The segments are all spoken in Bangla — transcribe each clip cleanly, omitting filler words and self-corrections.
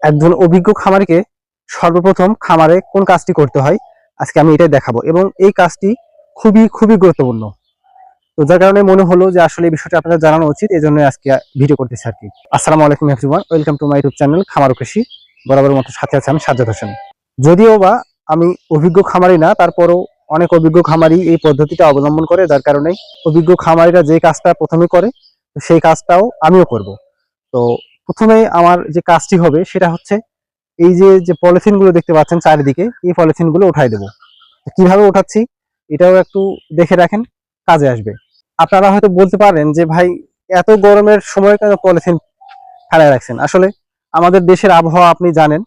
একজন অভিজ্ঞ খামারিকে সর্বপ্রথম খামারে কোন কাজটি করতে হয় আজকে আমি এটাই দেখাবো, এবং এই কাজটি খুবই খুবই গুরুত্বপূর্ণ। তো যার কারণে মনে হলো যে আসলে এই বিষয়টা আপনাদের জানানো উচিত, এই জন্য আজকে ভিডিও করতেছি আর কি। আসসালামু আলাইকুম everyone, welcome to my YouTube channel খামার ও কৃষি। বরাবর মতো সাথে আছে আমি সাজ্জাদ হোসেন। যদিও বা আমি অভিজ্ঞ খামারি না, তারপরও অনেক অভিজ্ঞ খামারি এই পদ্ধতিটা অবলম্বন করে, যার কারণে অভিজ্ঞ খামারিরা যে কাজটা প্রথমে করে সেই কাজটাও আমিও করব। তো প্রথমে আমার যে কাজটি হবে সেটা হচ্ছে এই যে যে পলিথিন গুলো দেখতে পাচ্ছেন চারিদিকে, এই পলিথিন গুলো উঠাই দেবো। কিভাবে উঠাচ্ছি এটাও একটু দেখে রাখেন, কাজে আসবে। আপনারা হয়তো বলতে পারেন যে ভাই এত গরমের সময় কেন পলিথিন ফেলায় রাখছেন। আসলে আমাদের দেশের আবহাওয়া আপনি জানেন,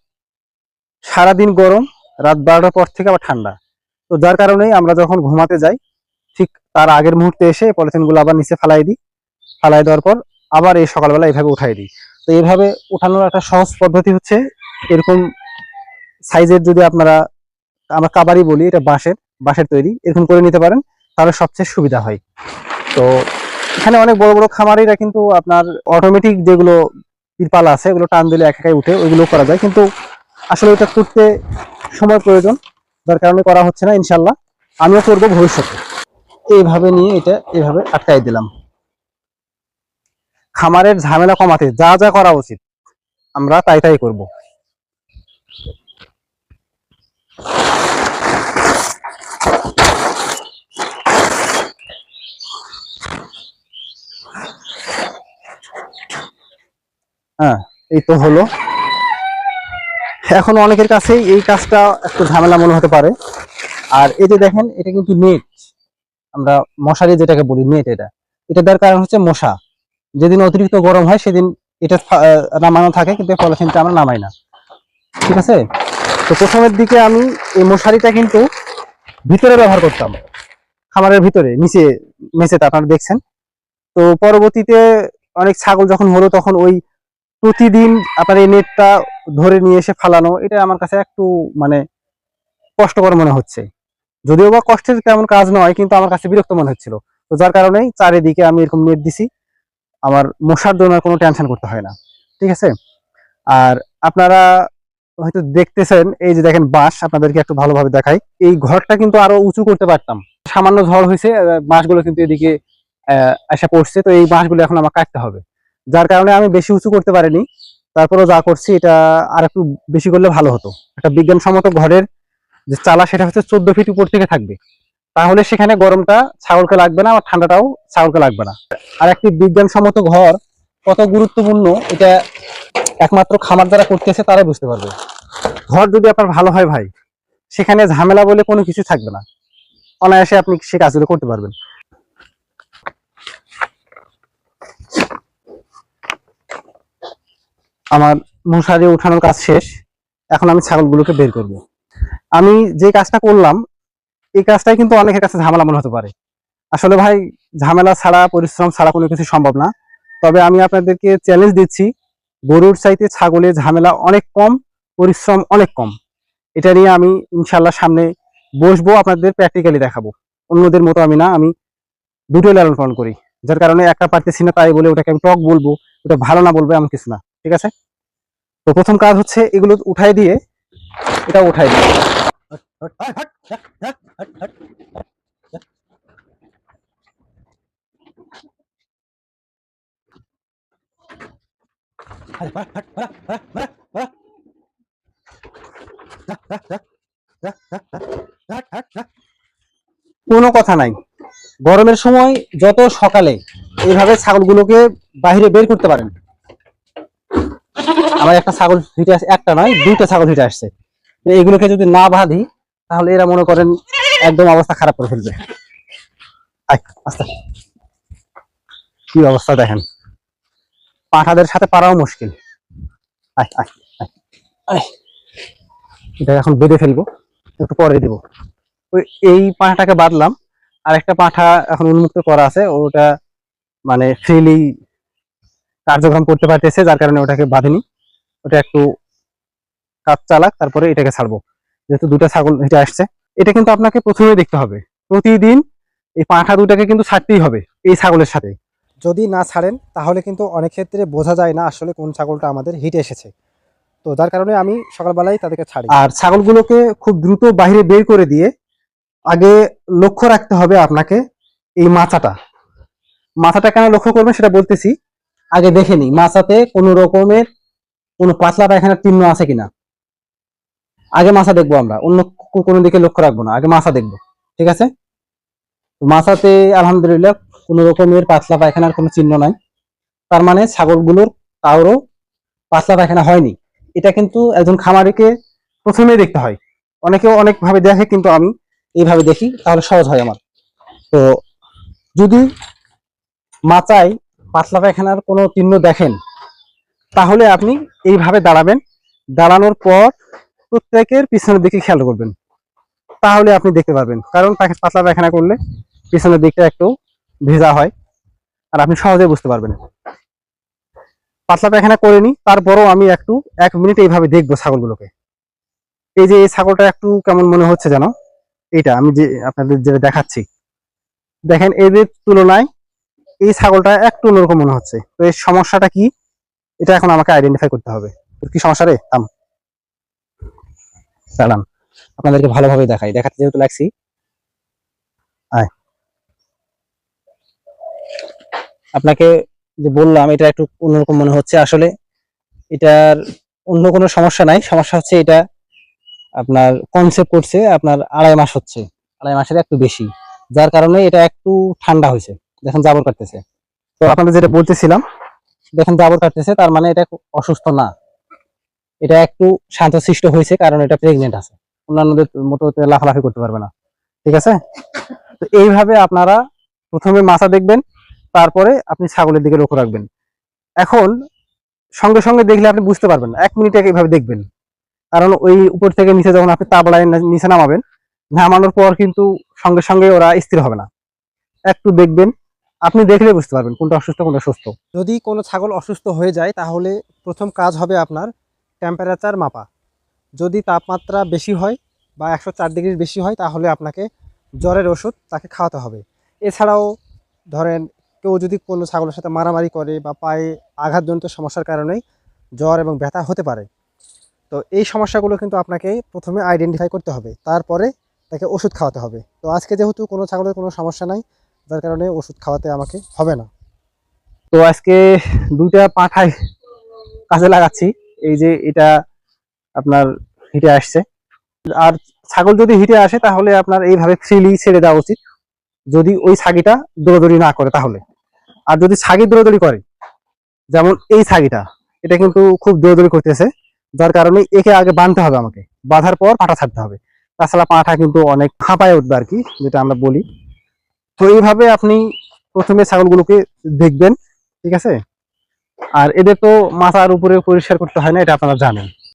সারাদিন গরম, রাত 12টার পর থেকে আবার ঠান্ডা। তো যার কারণেই আমরা যখন ঘুমাতে যাই ঠিক তার আগের মুহূর্তে এসে পলিথিন গুলো আবার নিচে ফালাই দিই। ফালাই দেওয়ার পর আবার এই সকালবেলা এইভাবে উঠাই দিই। তো এইভাবে উঠানোর একটা সহজ পদ্ধতি হচ্ছে এরকম সাইজের, যদি আপনারা, আমরা কাবারি বলি, এটা বাঁশের তৈরি, এরকম করে নিতে পারেন, তাহলে সবচেয়ে সুবিধা হয়। তো এখানে অনেক বড় বড় খামারিরা কিন্তু আপনার অটোমেটিক যেগুলো তিরপাল আছে এগুলো টান দিলে একাই উঠে, ওইগুলো করা যায়, কিন্তু আসলে এটা করতে সময় প্রয়োজন, যার কারণে করা হচ্ছে না। ইনশাল্লাহ আমিও করবো ভবিষ্যতে। এইভাবে নিয়ে এটা এইভাবে আটকাই দিলাম। খামারের ঝামেলা কমাতে যা যা করা উচিত আমরা তাই তাই করব। হ্যাঁ, এই তো হলো। এখন অনেকের কাছেই এই কাজটা একটু ঝামেলা মনে হতে পারে। আর এই যে দেখেন, এটা কিন্তু নেট, আমরা মশারি যেটাকে বলি নেট, এটা এটা দেওয়ার কারণ হচ্ছে মশা যেদিন অতিরিক্ত গরম হয় সেদিন এটা নামানো থাকে, কিন্তু পলিথিনটা আমরা নামাই না। ঠিক আছে। তো প্রথমের দিকে আমি এই মশারিটা কিন্তু ভিতরে ব্যবহার করতাম, খামারের ভিতরে নিচে মেঝেতে আপনারা দেখছেন। তো পরবর্তীতে অনেক ছাগল যখন হলো তখন ওই প্রতিদিন আপনার এই নেটটা ধরে নিয়ে এসে ফালানো, এটা আমার কাছে একটু মানে কষ্টকর মনে হচ্ছে। যদিও বা কষ্টের তেমন কাজ নয়, কিন্তু আমার কাছে বিরক্ত মনে হচ্ছিল। তো যার কারণেই চারিদিকে আমি এরকম নেট দিছি, আমার মশার জন্য কোনো টেনশন করতে হয় না। ঠিক আছে। আর আপনারা হয়তো দেখতেছেন, এই যে দেখেন বাঁশ, আপনাদেরকে একটু ভালোভাবে দেখাই। এই ঘরটা কিন্তু আরো উঁচু করতে পারতাম, সামান্য ঝড় হয়েছে, বাঁশগুলো কিন্তু এদিকে এসে পড়ছে। তো এই বাঁশগুলো এখন আমার কাটতে হবে, যার কারণে আমি বেশি উঁচু করতে পারিনি। তারপরেও যা করছি এটা আর একটু বেশি করলে ভালো হতো। একটা বিজ্ঞানসম্মত ঘরের যে চালা সেটা হচ্ছে 14 ফিট উপর থেকে থাকবে, তাহলে সেখানে গরমটা ছাগলকে লাগবে না, আর ঠান্ডাটাও ছাগলকে লাগবে না। আর একটি বিজ্ঞানসম্মত ঘর কত গুরুত্বপূর্ণ এটা একমাত্র খামার যারা করতেছে তারাই বুঝতে পারবে। ঘর যদি আপনার ভালো হয় ভাই, সেখানে ঝামেলা বলে কোনো কিছু থাকবে না, অনায়াসে আপনি সে কাজগুলো করতে পারবেন। আমার মশারি উঠানোর কাজ শেষ, এখন আমি ছাগলগুলোকে বের করব। আমি যে কাজটা করলাম এই কাজটাই কিন্তু অনেকের কাছে ঝামেলা মনে হতে পারে। আসলে ভাই ঝামেলা ছাড়া, পরিশ্রম ছাড়া কোনো কিছু সম্ভব না। তবে আমি আপনাদেরকে চ্যালেঞ্জ দিচ্ছি, গরুর চাইতে ছাগলের ঝামেলা অনেক কম, পরিশ্রম অনেক কম। এটা নিয়ে আমি ইনশাল্লাহ সামনে বসবো, আপনাদের প্র্যাকটিক্যালি দেখাবো। অন্যদের মতো আমি না, আমি দুটোই লালন পালন করি, যার কারণে একটা পারতেছি না তাই বলে ওটাকে আমি টক বলবো, ওটা ভালো না বলবো এমন কিছু না। ঠিক আছে। তো প্রথম কাজ হচ্ছে এগুলো উঠাই দিয়ে, এটা উঠাই দিয়ে, কোনো কথা নাই। গরমের সময় যত সকালে এইভাবে ছাগলগুলোকে বাহিরে বের করতে পারেন। আমার একটা ছাগল হিটে আসছে, একটা নয় দুইটা ছাগল হিটে আসছে। এগুলোকে যদি না বাঁধি তাহলে এরা মনে করেন একদম অবস্থা খারাপ করে ফেলবে। আস্তে, কি অবস্থা দেখেন, পাঁঠাদের সাথে পারাও মুশকিল। এটা এখন বেঁধে ফেলবো, একটু পরে দিব। ওই এই পাঁঠাটাকে বাঁধলাম, আর একটা পাঁঠা এখন উন্মুক্ত করা আছে, ওটা মানে ফ্রিলি কার্যক্রম করতে পারতেছে, যার কারণে ওটাকে বাঁধিনি। ওটা একটু কাজ চালাক, তারপরে এটাকে ছাড়বো। যেহেতু দুটা ছাগল এটা আসছে, এটা কিন্তু আপনাকে প্রথমে দেখতে হবে। প্রতিদিন এই পাঁঠা দুটাকে কিন্তু ছাড়তেই হবে এই ছাগলের সাথে। যদি না ছাড়েন তাহলে কিন্তু অনেক ক্ষেত্রে বোঝা যায় না আসলে কোন ছাগলটা আমাদের হিটে এসেছে। তো যার কারণে আমি সকালবেলায় তাদেরকে ছাড়ি। আর ছাগলগুলোকে খুব দ্রুত বাইরে বের করে দিয়ে আগে লক্ষ্য রাখতে হবে আপনাকে এই মাথাটা কেন লক্ষ্য করবেন সেটা বলতেছি। আগে দেখে নিই মাথাতে কোনো রকমের কোনো পাতলা পায়খানার চিহ্ন আছে কিনা। আগে মাথা দেখবো, আমরা অন্য কোনো দিকে লক্ষ্য রাখবো না, আগে মাথা দেখবো। ঠিক আছে, মাথাতে আলহামদুলিল্লাহ কোনো রকমের পাতলা পায়খানার কোনো চিহ্ন নাই, তার মানে ছাগলগুলোর কারো পাতলা পায়খানা হয়নি। এটা কিন্তু একজন খামারিকে প্রথমেই দেখতে হয়। অনেকেও অনেক ভাবে দেখে, কিন্তু আমি এইভাবে দেখি, তাহলে সহজ হয় আমার। তো যদি মাচায় পাতলা পায়খানার কোনো চিহ্ন দেখেন, তাহলে আপনি এইভাবে দাঁড়াবেন। দাঁড়ানোর পর প্রত্যেকের পিছনের দিকে খেয়াল করবেন, তাহলে আপনি দেখতে পারবেন। কারণ পাতলা পায়খানা করলে পিছনের দিকটা একটু ভেজা হয়, আর আপনি সহজে বুঝতে পারবেন। পাতলা পায়খানা করিনি, তারপরও আমি একটু 1 মিনিট এইভাবে দেখবো ছাগলগুলোকে। এই যে এই ছাগলটা একটু কেমন মনে হচ্ছে যেন, এইটা আমি যে আপনাদের যেটা দেখাচ্ছি, দেখেন এদের তুলনায় এই ছাগলটা একটু অন্যরকম মনে হচ্ছে। তো এই সমস্যাটা কি, এটা এখন আমাকে আইডেন্টিফাই করতে হবে। তোর কি সমস্যা রে? দাঁড়ান, আপনাদেরকে ভালোভাবে দেখাতে যেহেতু লাগছি। আয়, আপনাকে যে বললাম এটা একটু অন্যরকম মনে হচ্ছে, আসলে এটার অন্য কোনো সমস্যা নাই। সমস্যা হচ্ছে এটা আপনার কনসেপ্ট করছে আপনার 2.5 মাস হচ্ছে, 2.5 মাসের একটু বেশি, যার কারণে এটা একটু ঠান্ডা হয়েছে। দেখেন জাবর কাটতেছে। তো আপনাদের যেটা বলতেছিলাম, দেখেন জাবর কাটতেছে, তার মানে এটা অসুস্থ না, এটা একটু শান্তশিষ্ট হয়েছে, কারণ এটা প্রেগনেন্ট আছে, অন্যান্যদের মতো লাফালাফি করতে পারবে না। ঠিক আছে, তো এইভাবে আপনারা প্রথমে মাথা দেখবেন, তারপরে আপনি ছাগলের দিকে লক্ষ্য রাখবেন। এখন সঙ্গে সঙ্গে দেখলে আপনি বুঝতে পারবেন না, 1 মিনিট এইভাবে দেখবেন। কারণ ওই উপর থেকে নিচে যখন আপনি তাবলায় নিচে নামাবেন, নামানোর পর কিন্তু সঙ্গে সঙ্গে ওরা স্থির হবে না, একটু দেখবেন। আপনি দেখলে বুঝতে পারবেন কোনটা অসুস্থ কোনটা সুস্থ। যদি কোনো ছাগল অসুস্থ হয়ে যায়, তাহলে প্রথম কাজ হবে আপনার টেম্পারেচার মাপা। যদি তাপমাত্রা বেশি হয় বা 104 ডিগ্রির বেশি হয়, তাহলে আপনাকে জ্বরের ওষুধ তাকে খাওয়াতে হবে। এছাড়াও ধরেন কেউ যদি কোনো ছাগলের সাথে মারামারি করে বা পায়ে আঘাতজনিত সমস্যার কারণে জ্বর এবং ব্যথা হতে পারে, তো এই সমস্যাগুলো কিন্তু আপনাকে প্রথমে আইডেন্টিফাই করতে হবে, তারপরে তাকে ওষুধ খাওয়াতে হবে। তো আজকে যেহেতু কোনো ছাগলের কোনো সমস্যা নাই, যার কারণে ওষুধ খাওয়াতে আমাকে হবে না। তো আজকে 2টা পাঁঠায় কাজে লাগাচ্ছি। এই যে এটা আপনার হিটে আসছে, আর ছাগল যদি হিটে আসে তাহলে আপনার এইভাবে ফ্রিলি ছেড়ে দেওয়া উচিত, যদি ওই ছাগিটা দৌড়াদৌড়ি না করে তাহলে। আর যদি ছাগি দৌড়াদৌড়ি করে, যেমন এই ছাগিটা, এটা কিন্তু খুব দৌড়াদৌড়ি করতেছে, যার কারণে একে আগে বাঁধতে হবে আমাকে, বাঁধার পর পাঠা ছাড়তে হবে, তাছাড়া পাঠা কিন্তু অনেক হাঁপায় উঠবে আর কি, যেটা আমরা বলি। তো এইভাবে আপনি প্রথমে ছাগলগুলোকে দেখবেন। ঠিক আছে, আর এদের তো মাথার উপরে পরিষ্কার করতে হয় না, এটা আপনারা জানেন।